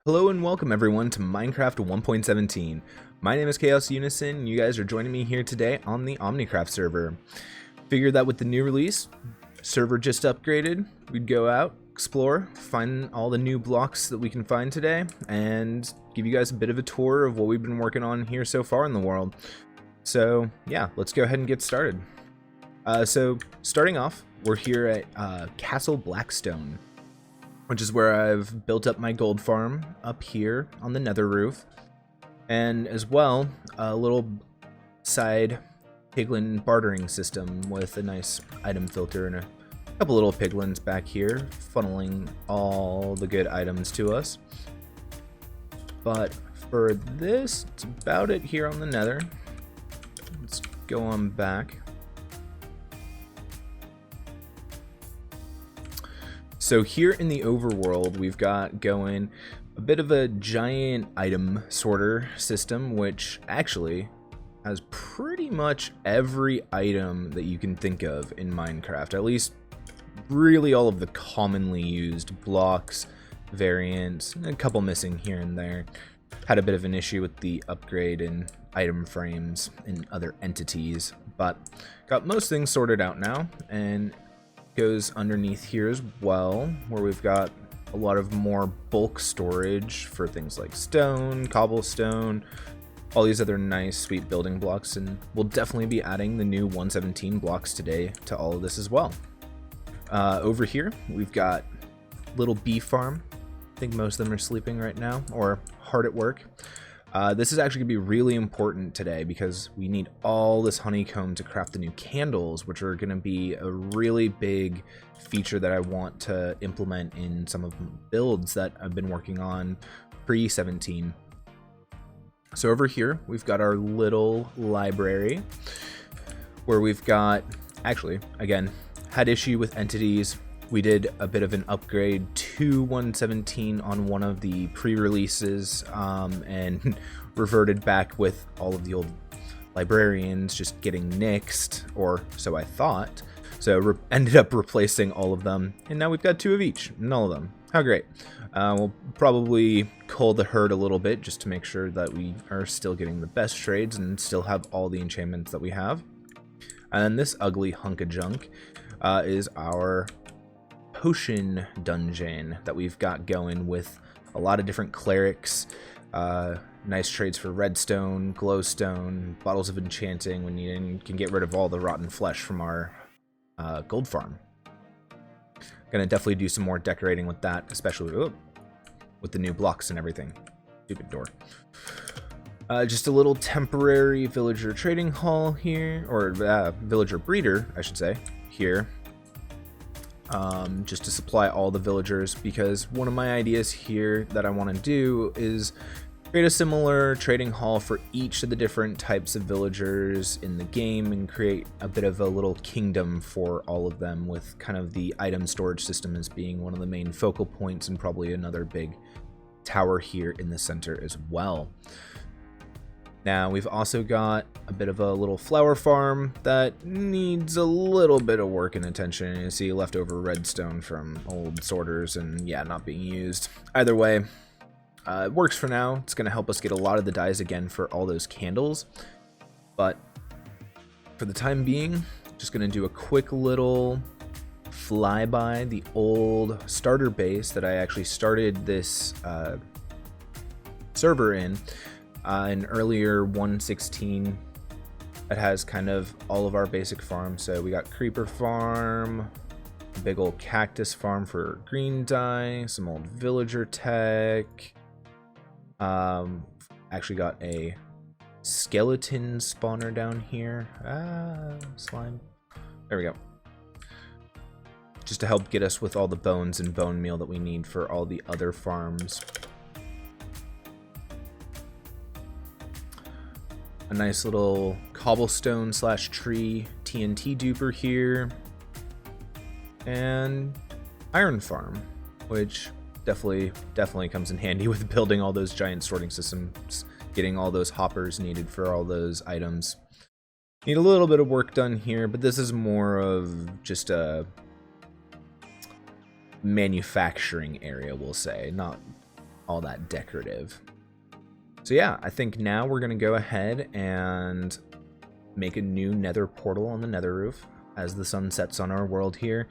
Hello and welcome everyone to Minecraft 1.17. My name is Chaos Unison and you guys are joining me here today on the OmniCraft server. Figured that with the new release, server just upgraded, we'd go out, explore, find all the new blocks that we can find today, and give you guys a bit of a tour of what we've been working on here so far in the world. So yeah, let's go ahead and get started. So starting off, we're here at Castle Blackstone, which is where I've built up my gold farm up here on the nether roof. And as well, a little side piglin bartering system with a nice item filter and a couple little piglins back here, funneling all the good items to us. But for this, it's about it here on the nether. Let's go on back. So here in the overworld, we've got going a bit of a giant item sorter system, which actually has pretty much every item that you can think of in Minecraft. At least really all of the commonly used blocks, variants, a couple missing here and there. Had a bit of an issue with the upgrade in item frames and other entities, but got most things sorted out now, and goes underneath here as well, where we've got a lot of more bulk storage for things like stone, cobblestone, all these other nice sweet building blocks, and we'll definitely be adding the new 117 blocks today to all of this as well. Over here we've got little bee farm. I think most of them are sleeping right now or hard at work. This is actually going to be really important today because we need all this honeycomb to craft the new candles, which are going to be a really big feature that I want to implement in some of the builds that I've been working on pre-17. So over here, we've got our little library where we've got, actually, again, had issue with entities. We did a bit of an upgrade to 117 on one of the pre-releases and reverted back with all of the old librarians just getting nixed, or so I thought. So ended up replacing all of them, and now we've got 2 of each, and all of them. How great. We'll probably cull the herd a little bit just to make sure that we are still getting the best trades and still have all the enchantments that we have. And then this ugly hunk of junk is our potion dungeon that we've got going with a lot of different clerics, nice trades for redstone, glowstone, bottles of enchanting when you can get rid of all the rotten flesh from our gold farm. Gonna definitely do some more decorating with that, especially with the new blocks and everything. Stupid door. Just a little temporary villager trading hall here, or villager breeder, I should say, here. Just to supply all the villagers, because one of my ideas here that I want to do is create a similar trading hall for each of the different types of villagers in the game and create a bit of a little kingdom for all of them, with kind of the item storage system as being one of the main focal points, and probably another big tower here in the center as well. Now, we've also got a bit of a little flower farm that needs a little bit of work and attention. You see leftover redstone from old sorters and, yeah, not being used. Either way, it works for now. It's going to help us get a lot of the dyes again for all those candles. But for the time being, just going to do a quick little flyby the old starter base that I actually started this server in. An earlier 1.16 that has kind of all of our basic farms. So we got creeper farm, a big old cactus farm for green dye, some old villager tech. Actually got a skeleton spawner down here. Slime. There we go. Just to help get us with all the bones and bone meal that we need for all the other farms. A nice little cobblestone / tree TNT duper here, and iron farm, which definitely comes in handy with building all those giant sorting systems, getting all those hoppers needed for all those items. Need a little bit of work done here, but this is more of just a manufacturing area, we'll say, not all that decorative. So yeah, I think now we're gonna go ahead and make a new nether portal on the nether roof as the sun sets on our world here,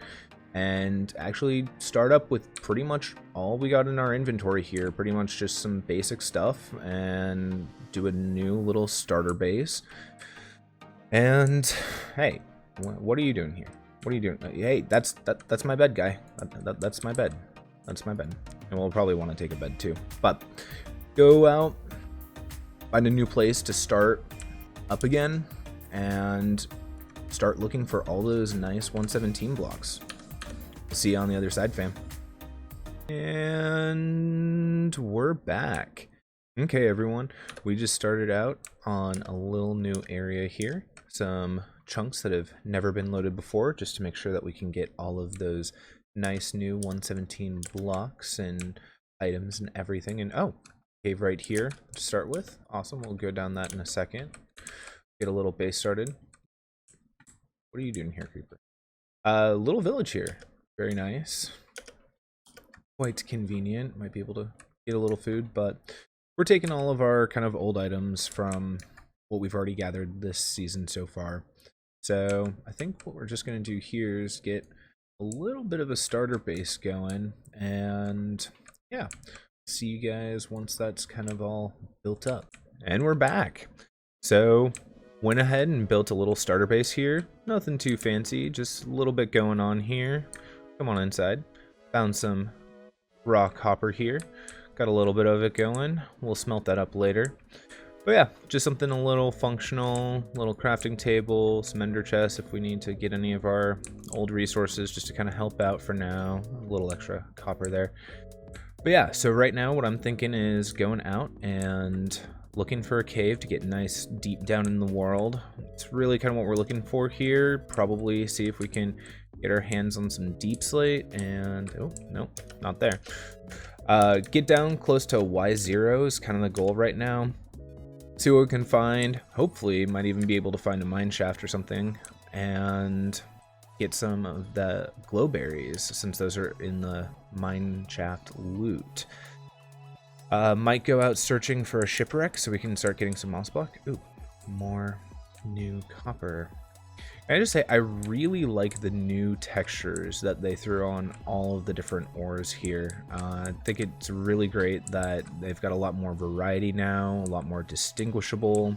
and actually start up with pretty much all we got in our inventory here, pretty much just some basic stuff, and do a new little starter base. And hey, what are you doing here? What are you doing? Hey, that's my bed, guy. That's my bed. That's my bed. And we'll probably want to take a bed too. But go out, find a new place to start up again, and start looking for all those nice 117 blocks. See you on the other side, fam. And we're back. Okay, everyone. We just started out on a little new area here. Some chunks that have never been loaded before, just to make sure that we can get all of those nice new 117 blocks and items and everything. And oh, cave right here to start with. Awesome. We'll go down that in a second. Get a little base started. What are you doing here, creeper? Little village here. Very nice. Quite convenient. Might be able to get a little food, but we're taking all of our kind of old items from what we've already gathered this season so far. So I think what we're just going to do here is get a little bit of a starter base going, and yeah, see you guys once that's kind of all built up. And we're back. So went ahead and built a little starter base here. Nothing too fancy, just a little bit going on here. Come on inside. Found some rock hopper here. Got a little bit of it going. We'll smelt that up later. But yeah, just something a little functional, little crafting table, some ender chests if we need to get any of our old resources just to kind of help out for now. A little extra copper there. But yeah, so right now what I'm thinking is going out and looking for a cave to get nice deep down in the world. It's really kind of what we're looking for here. Probably see if we can get our hands on some deep slate and, oh, no, not there. Get down close to Y0 is kind of the goal right now. See what we can find. Hopefully, might even be able to find a mine shaft or something and get some of the glowberries since those are in the mine shaft loot. Might go out searching for a shipwreck so we can start getting some moss block. Ooh, more new copper. Can I just say, I really like the new textures that they threw on all of the different ores here. I think it's really great that they've got a lot more variety now, a lot more distinguishable.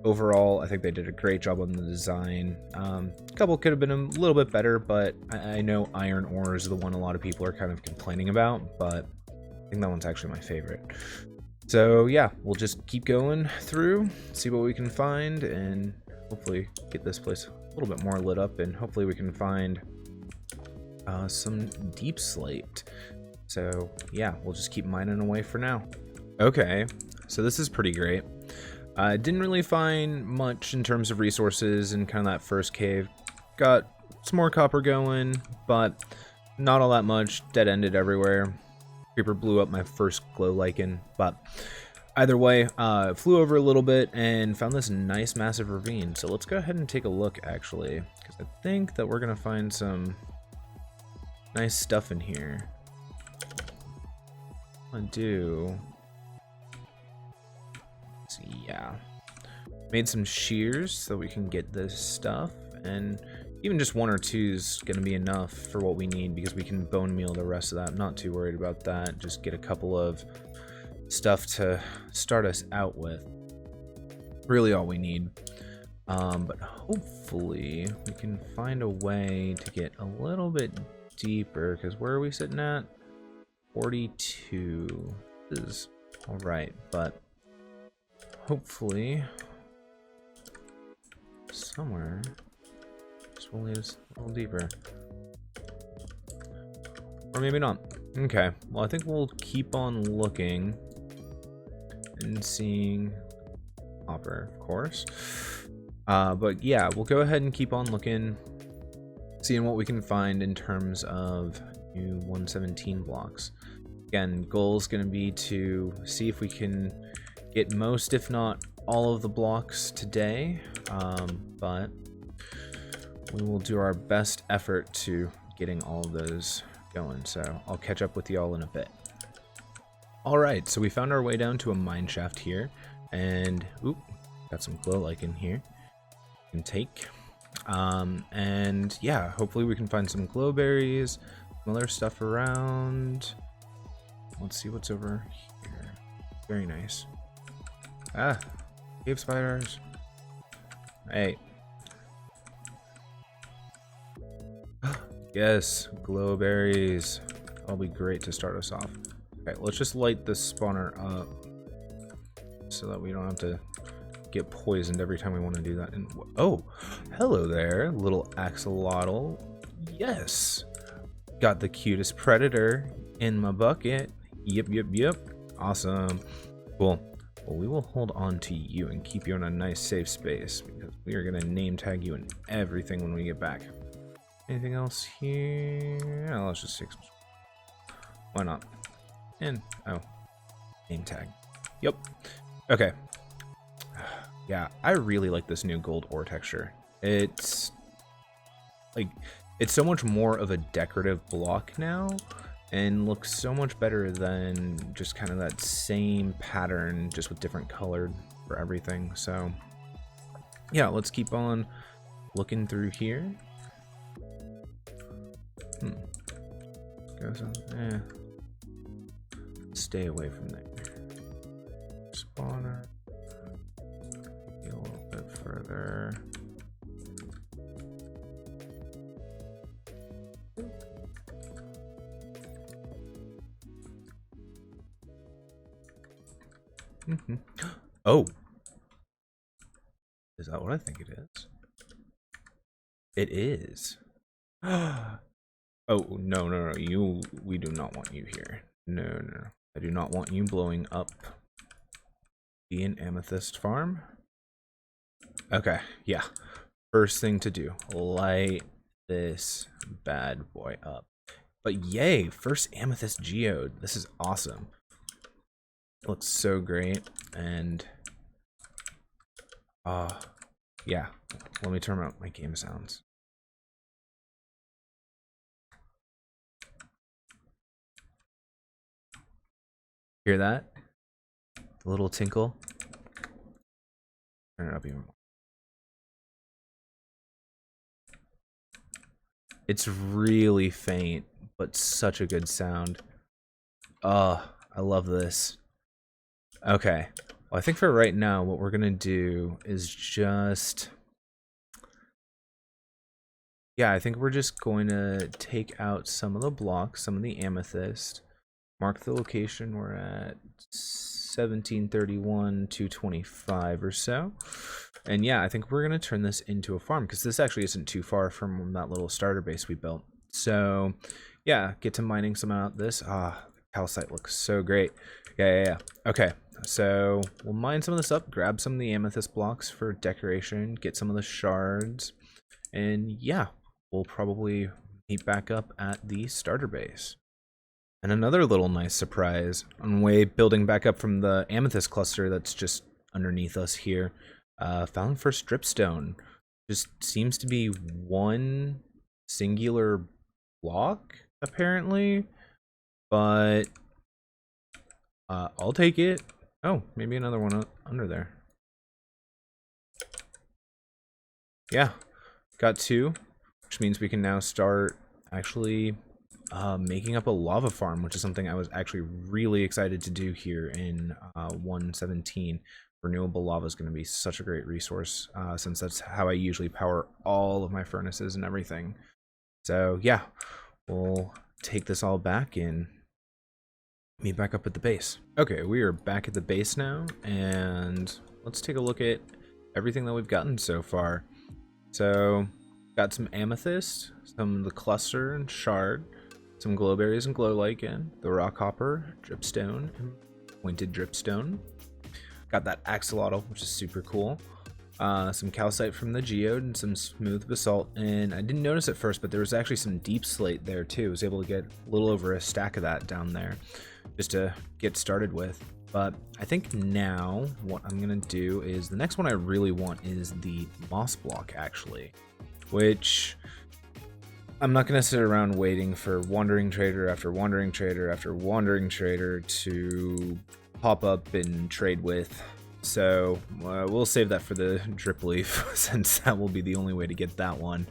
Overall, I think they did a great job on the design. A couple could have been a little bit better, but I know iron ore is the one a lot of people are kind of complaining about, but I think that one's actually my favorite. So yeah, we'll just keep going through, see what we can find, and hopefully get this place a little bit more lit up, and hopefully we can find some deep slate. So yeah, we'll just keep mining away for now. Okay, so this is pretty great. I didn't really find much in terms of resources in kind of that first cave. Got some more copper going, but not all that much. Dead-ended everywhere. Creeper blew up my first glow lichen, but either way, flew over a little bit and found this nice massive ravine. So let's go ahead and take a look, actually, because I think that we're gonna find some nice stuff in here. I do. So yeah, made some shears so we can get this stuff, and even just one or two is gonna be enough for what we need because we can bone meal the rest of that. I'm not too worried about that. Just get a couple of stuff to start us out with. Really all we need. But hopefully we can find a way to get a little bit deeper, because where are we sitting at? 42 is all right, but hopefully somewhere this will lead us a little deeper, or maybe not. Okay, well, I think we'll keep on looking and seeing copper, of course. But yeah, we'll go ahead and keep on looking, seeing what we can find in terms of new 117 blocks. Again, goal is going to be to see if we can get most, if not all, of the blocks today, but we will do our best effort to getting all of those going. So I'll catch up with y'all in a bit. Alright, so we found our way down to a mine shaft here, and oop, got some glow like in here. Can take. And yeah, hopefully we can find some glow berries, some other stuff around. Let's see what's over here. Very nice. Ah, cave spiders. Hey. Yes, glow berries. That'll be great to start us off. Okay, let's just light this spawner up so that we don't have to get poisoned every time we want to do that. And oh, hello there, little axolotl. Yes, got the cutest predator in my bucket. Yep. Awesome. Cool. Well, we will hold on to you and keep you in a nice safe space because we are gonna name tag you and everything when we get back. Anything else here? Oh, let's just take some. Why not? And oh, name tag. Yep. Okay. Yeah, I really like this new gold ore texture. It's like it's so much more of a decorative block now and looks so much better than just kind of that same pattern just with different colored for everything. So yeah, let's keep on looking through here. Stay away from there. Spawner. A little bit further. Oh, is that what I think it is? It is. Oh, no, we do not want you here. No. I do not want you blowing up the amethyst farm. Okay, yeah. First thing to do, light this bad boy up. But yay, first amethyst geode. This is awesome. It looks so great. And yeah, let me turn up my game sounds. Hear that? The little tinkle. Turn it up even more. It's really faint, but such a good sound. I love this. Okay. Well, I think for right now, what we're gonna do is just... Yeah, I think we're just going to take out some of the blocks, some of the amethyst. Mark the location. We're at 1731, 225 or so. And yeah, I think we're going to turn this into a farm because this actually isn't too far from that little starter base we built. So yeah, get to mining some out this. The calcite looks so great. Yeah. Okay, so we'll mine some of this up, grab some of the amethyst blocks for decoration, get some of the shards, and yeah, we'll probably meet back up at the starter base. And another little nice surprise, on the way building back up from the amethyst cluster that's just underneath us here, found first dripstone. Just seems to be one singular block, apparently, but I'll take it. Oh, maybe another one under there. Yeah, got two, which means we can now start actually making up a lava farm, which is something I was actually really excited to do here in 1.17. Renewable lava is going to be such a great resource since that's how I usually power all of my furnaces and everything. So yeah, we'll take this all back and meet back up at the base. Okay, we are back at the base now, and let's take a look at everything that we've gotten so far. So got some amethyst, some of the cluster and shard, some glowberries and glow lichen, the rock hopper, dripstone, and pointed dripstone. Got that axolotl, which is super cool. Some calcite from the geode and some smooth basalt. And I didn't notice at first, but there was actually some deep slate there too. I was able to get a little over a stack of that down there just to get started with. But I think now what I'm gonna do is the next one I really want is the moss block actually, which I'm not going to sit around waiting for wandering trader after wandering trader after wandering trader to pop up and trade with. So we'll save that for the drip leaf since that will be the only way to get that one.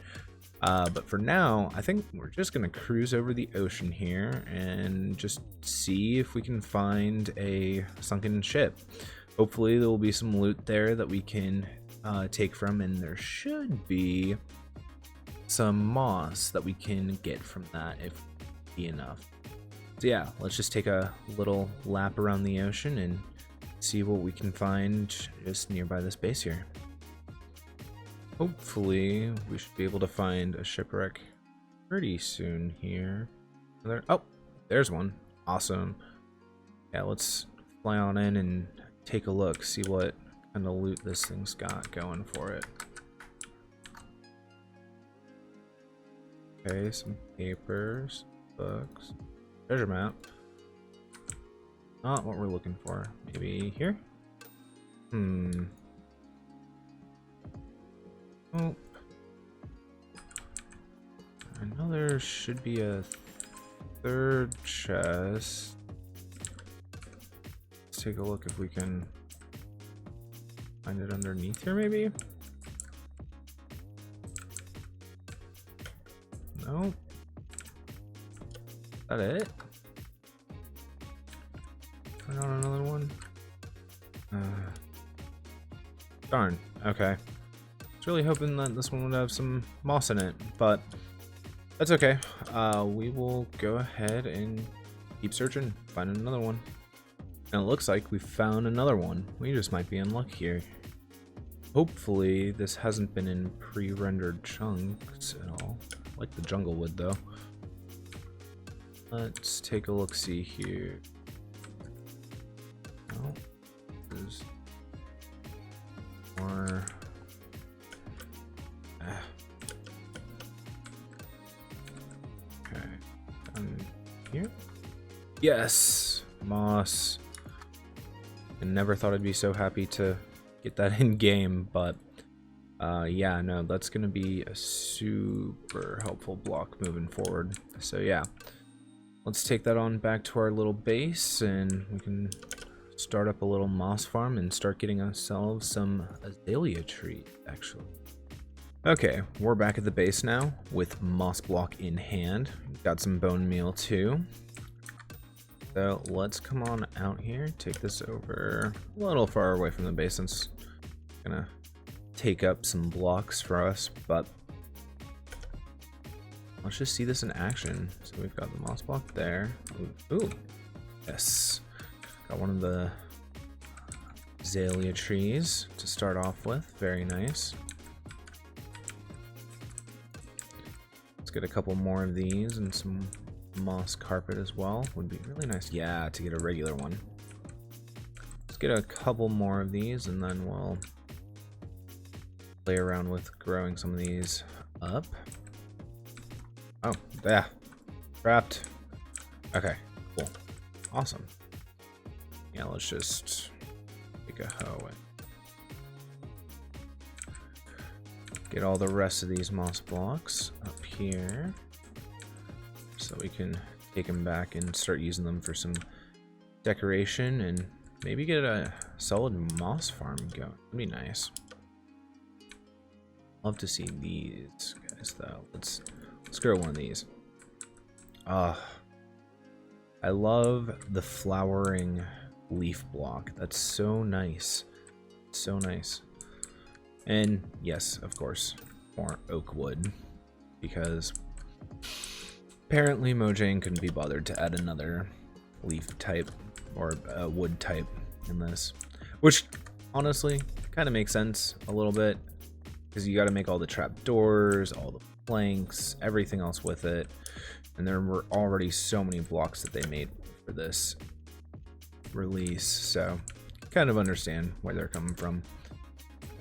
But for now, I think we're just going to cruise over the ocean here and just see if we can find a sunken ship. Hopefully there will be some loot there that we can take from, and there should be some moss that we can get from that if be enough. So yeah, let's just take a little lap around the ocean and see what we can find just nearby this base here. Hopefully we should be able to find a shipwreck pretty soon here. Oh, there's one. Awesome. Yeah, let's fly on in and take a look, see what kind of loot this thing's got going for it. Okay, some papers, books, treasure map. Not what we're looking for. Maybe here? Oh. I know there should be a third chest. Let's take a look if we can find it underneath here, maybe? No. Is that it? Find out another one? Darn. Okay. I was really hoping that this one would have some moss in it, but that's okay. We will go ahead and keep searching, find another one. And it looks like we found another one. We just might be in luck here. Hopefully this hasn't been in pre-rendered chunks at all. Like the jungle wood though. Let's take a look, see here. Oh, there's more. Okay, down here. Yes, moss. I never thought I'd be so happy to get that in game, but yeah, no, that's gonna be a super helpful block moving forward. So yeah, let's take that on back to our little base and we can start up a little moss farm and start getting ourselves some azalea tree, actually. Okay, we're back at the base now with moss block in hand. Got some bone meal too. So let's come on out here, take this over a little far away from the base since it's gonna take up some blocks for us, but let's just see this in action. So we've got the moss block there. Ooh, yes. Got one of the azalea trees to start off with. Very nice. Let's get a couple more of these and some moss carpet as well. Would be really nice. Yeah, to get a regular one. Let's get a couple more of these and then we'll play around with growing some of these up. Oh, yeah. Trapped. Okay, cool. Awesome. Yeah, let's just take a hoe and get all the rest of these moss blocks up here so we can take them back and start using them for some decoration and maybe get a solid moss farm going. That'd be nice. Love to see these guys though. Let's grow one of these. I love the flowering leaf block. That's so nice. So nice. And yes, of course, more oak wood because apparently Mojang couldn't be bothered to add another leaf type or wood type in this, which honestly kind of makes sense a little bit because you got to make all the trap doors, all the planks, everything else with it, and there were already so many blocks that they made for this release, so kind of understand where they're coming from.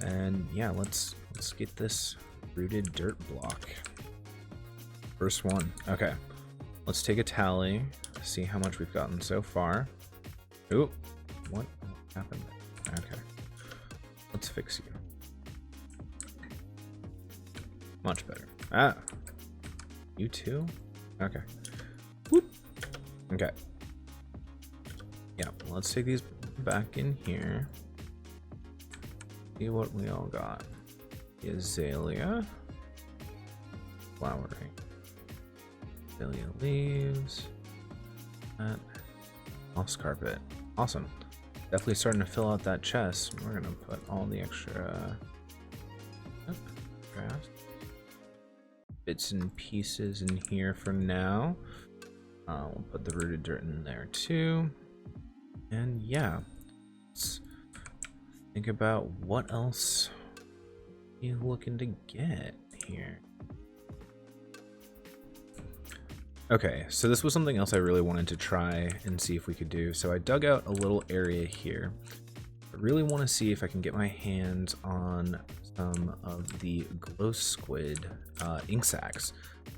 And yeah, let's get this rooted dirt block. First one. Okay, let's take a tally, see how much we've gotten so far. Ooh, what happened? Okay, let's fix you. Much better. You too? Okay. Whoop. Okay. Yeah, let's take these back in here. See what we all got. The azalea. Flowering. Azalea leaves. That. Moss carpet. Awesome. Definitely starting to fill out that chest. We're gonna put all the extra grass. Bits and pieces in here for now. We'll put the rooted dirt in there too. And yeah, let's think about what else you're looking to get here. Okay, so this was something else I really wanted to try and see if we could do. So I dug out a little area here. I really want to see if I can get my hands on some of the glow squid ink sacs,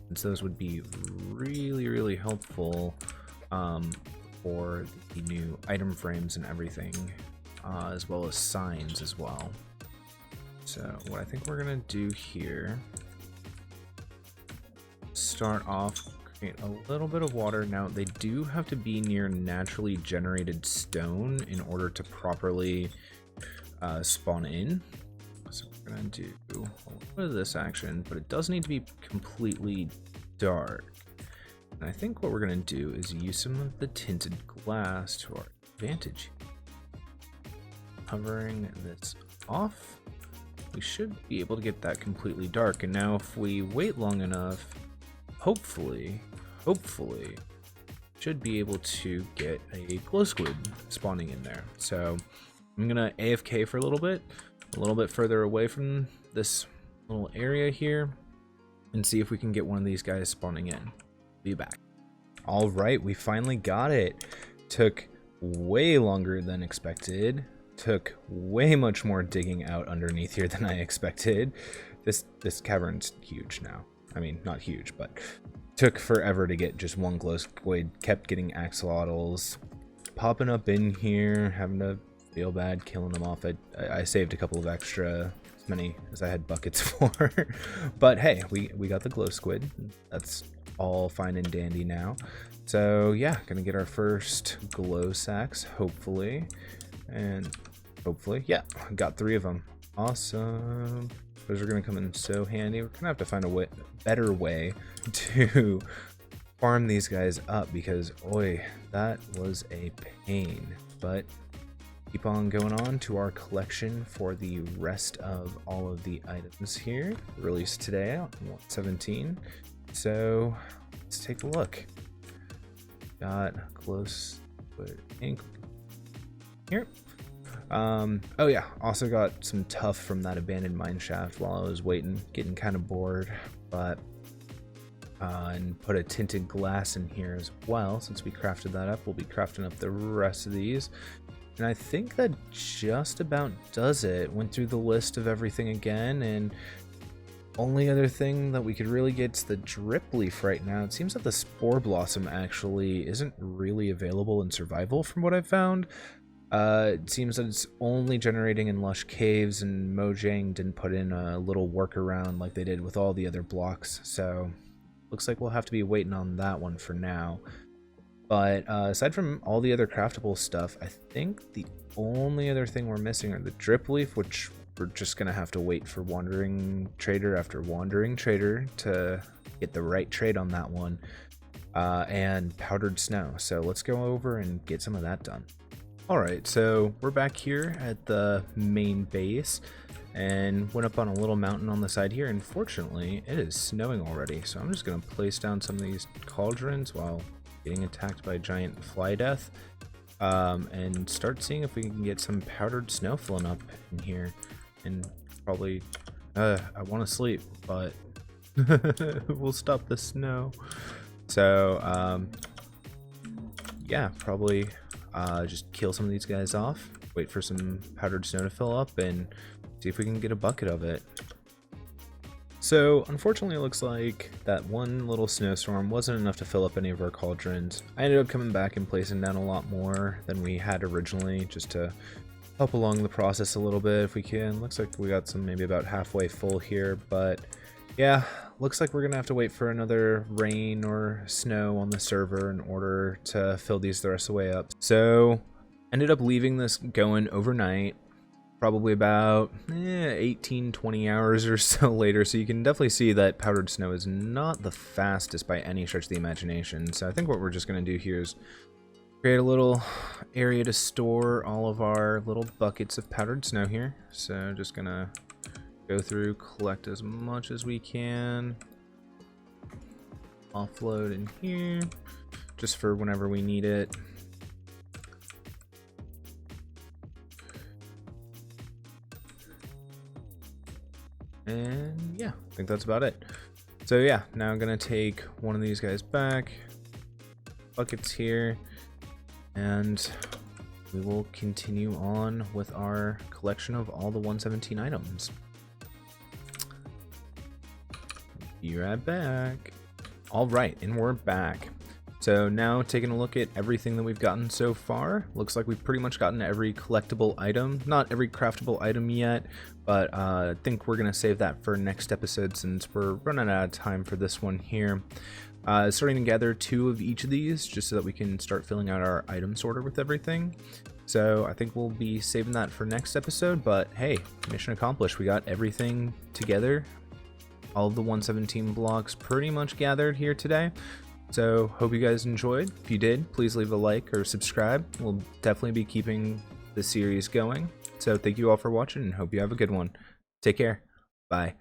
since those would be really helpful for the new item frames and everything, as well as signs as well. So what I think we're gonna do here, start off, create a little bit of water. Now they do have to be near naturally generated stone in order to properly spawn in. So we're gonna do a little bit of this action, but it does need to be completely dark. And I think what we're gonna do is use some of the tinted glass to our advantage. Covering this off, we should be able to get that completely dark. And now if we wait long enough, hopefully, should be able to get a glow squid spawning in there. So I'm gonna AFK for a little bit further away from this little area here, and see if we can get one of these guys spawning in. Be back. All right, we finally got it. Took way longer than expected. Took way much more digging out underneath here than I expected. This cavern's huge now. I mean, not huge, but took forever to get just one glow squid. Kept getting axolotls popping up in here, having to feel bad killing them off. I saved a couple of extra, as many as I had buckets for. But hey, we got the glow squid. That's all fine and dandy now. So yeah, gonna get our first glow sacks, hopefully. And hopefully, yeah, got 3 of them. Awesome. Those are gonna come in so handy. We're gonna have to find a better way to farm these guys up, because oi, that was a pain. But keep on going on to our collection for the rest of all of the items here released today on 117. So let's take a look. Got close ink here. Oh yeah, also got some tuff from that abandoned mine shaft while I was waiting, getting kind of bored, but and put a tinted glass in here as well. Since we crafted that up, we'll be crafting up the rest of these. And I think that just about does it. Went through the list of everything again, and only other thing that we could really get is the drip leaf right now. It seems that the spore blossom actually isn't really available in survival from what I've found. It seems that it's only generating in lush caves, and Mojang didn't put in a little workaround like they did with all the other blocks. So looks like we'll have to be waiting on that one for now. But aside from all the other craftable stuff, I think the only other thing we're missing are the drip leaf, which we're just gonna have to wait for wandering trader after wandering trader to get the right trade on that one, and powdered snow. So let's go over and get some of that done. Alright, so we're back here at the main base and went up on a little mountain on the side here, and fortunately it is snowing already. So I'm just gonna place down some of these cauldrons while getting attacked by giant fly death, and start seeing if we can get some powdered snow filling up in here. And probably I want to sleep, but we'll stop the snow. So yeah, probably just kill some of these guys off, wait for some powdered snow to fill up, and see if we can get a bucket of it. So unfortunately it looks like that one little snowstorm wasn't enough to fill up any of our cauldrons. I ended up coming back and placing down a lot more than we had originally, just to help along the process a little bit if we can. Looks like we got some maybe about halfway full here, but Yeah, looks like we're gonna have to wait for another rain or snow on the server in order to fill these the rest of the way up. So, ended up leaving this going overnight, probably about 18-20 hours or so later, so you can definitely see that powdered snow is not the fastest by any stretch of the imagination. So I think what we're just gonna do here is create a little area to store all of our little buckets of powdered snow here. So just gonna go through, collect as much as we can, offload in here, just for whenever we need it. And yeah, I think that's about it. So yeah, now I'm gonna take one of these guys back, buckets here, and we will continue on with our collection of all the 117 items. Be right back. All right, and we're back. So now taking a look at everything that we've gotten so far, looks like we've pretty much gotten every collectible item. Not every craftable item yet, but I think we're gonna save that for next episode since we're running out of time for this one here. Starting to gather 2 of each of these just so that we can start filling out our item sorter with everything. So I think we'll be saving that for next episode, but hey, mission accomplished. We got everything together. All of the 117 blocks pretty much gathered here today. So hope you guys enjoyed. If you did, please leave a like or subscribe. We'll definitely be keeping the series going. So thank you all for watching and hope you have a good one. Take care. Bye.